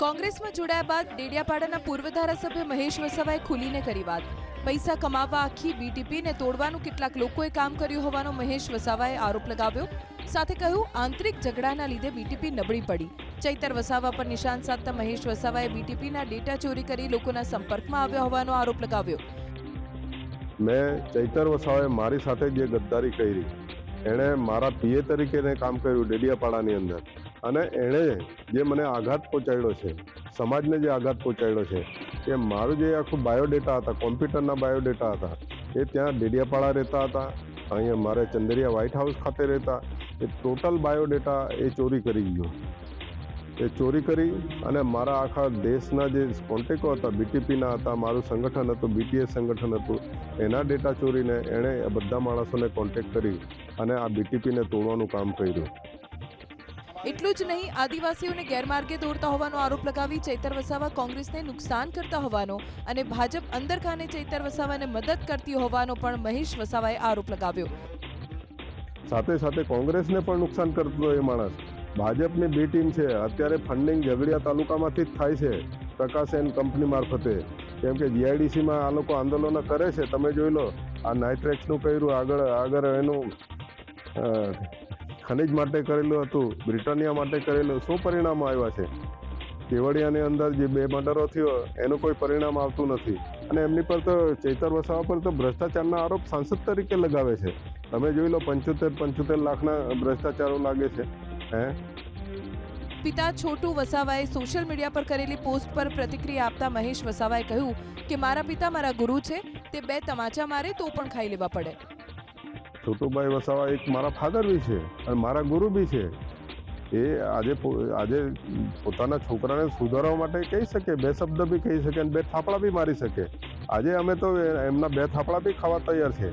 કોંગ્રેસમાં જોડાયા બાદ ડેડિયાપાડાના પૂર્વ ધારાસભ્ય મહેશ વસાવાએ ખુલીને કરી વાત. પૈસા કમાવા આખી બીટીપીને તોડવાનું કેટલાક લોકોએ કામ કર્યું હોવાનો મહેશ વસાવાએ આરોપ લગાવ્યો. સાથે કહ્યું, આંતરિક ઝઘડાના લીધે બીટીપી નબળી પડી. ચૈતર વસાવા પર નિશાન સાધતા મહેશ વસાવાએ બીટીપીના ડેટા ચોરી કરી લોકોના સંપર્કમાં આવ્યા હોવાનો આરોપ લગાવ્યો. મેં ચૈતર વસાવાએ મારી સાથે જે ગદ્દારી કરી, એણે મારા પીએ તરીકે કામ કર્યું ડેડિયાપાડાની અંદર, અને એણે જે મને આઘાત પહોંચાડ્યો છે, સમાજને જે આઘાત પહોંચાડ્યો છે, કે મારું જે આખું બાયોડેટા હતા, કોમ્પ્યુટરના બાયોડેટા હતા, એ ત્યાં ડેડિયાપાડા રહેતા હતા, અહીંયા મારે ચંદરિયા વ્હાઇટ હાઉસ ખાતે રહેતા, એ ટોટલ બાયોડેટા એ ચોરી કરી ગયો. એ ચોરી કરી અને મારા આખા દેશના જે કોન્ટેક્ટો હતા, બીટીપીના હતા, મારું સંગઠન હતું, બીટીએસ સંગઠન હતું, એના ડેટા ચોરીને એણે બધા માણસોને કોન્ટેક્ટ કરી અને આ બીટીપીને તોડવાનું કામ કર્યું. એટલું જ નહીં, આદિવાસીઓને ગેરમાર્ગે દોરતા હોવાનો આરોપ લગાવી ચૈતર વસાવા કોંગ્રેસને નુકસાન કરતા હોવાનો અને ભાજપ અંદરખાને ચૈતર વસાવાને મદદ કરતી હોવાનો પણ મહેશ વસાવાએ આરોપ લગાવ્યો. સાથે સાથે કોંગ્રેસને પણ નુકસાન કરતો એ માણસ. ભાજપની બી ટીમ છે, અત્યારે ફંડિંગ ઝઘડિયા તાલુકામાંથી જ થાય છે, પ્રકાશ એન્ડ કંપની મારફતે. કેમ કે જીઆઈડીસીમાં આ લોકો આંદોલનો કરે છે, તમે જોઈ લો. આ નાઇટ્રેક્સનું કર્યું, આગળ એનું ખનિજ માટે કરેલું હતું, બ્રિટાનિયા માટે કરેલું. શું પરિણામો આવ્યા છે? કેવડિયાની અંદર જે 2 મર્ડરો થયો એનું કોઈ પરિણામ આવતું નથી. અને એમની પર તો ચૈતર વસાવા પર તો ભ્રષ્ટાચારના આરોપ સાંસદ તરીકે લગાવે છે. તમે જોઈ લો, 75 લાખના ભ્રષ્ટાચારો લાગે છે. પિતા છોટુ વસાવાએ સોશિયલ મીડિયા પર કરેલી પોસ્ટ પર પ્રતિક્રિયા આપતા મહેશ વસાવાએ કહ્યું કે મારા પિતા મારા ગુરુ છે, તે 2 તમાચા મારે તો પણ ખાઈ લેવા પડે. છોટુભાઈ વસાવા એક મારા ફાધર બી છે અને મારા ગુરુ બી છે. એ આજે પોતાના છોકરાને સુધારવા માટે કહી શકે, 2 શબ્દ બી કહી શકે અને 2 થાપડા બી મારી શકે. આજે અમે તો એમના 2 થાપડા બી ખાવા તૈયાર છે.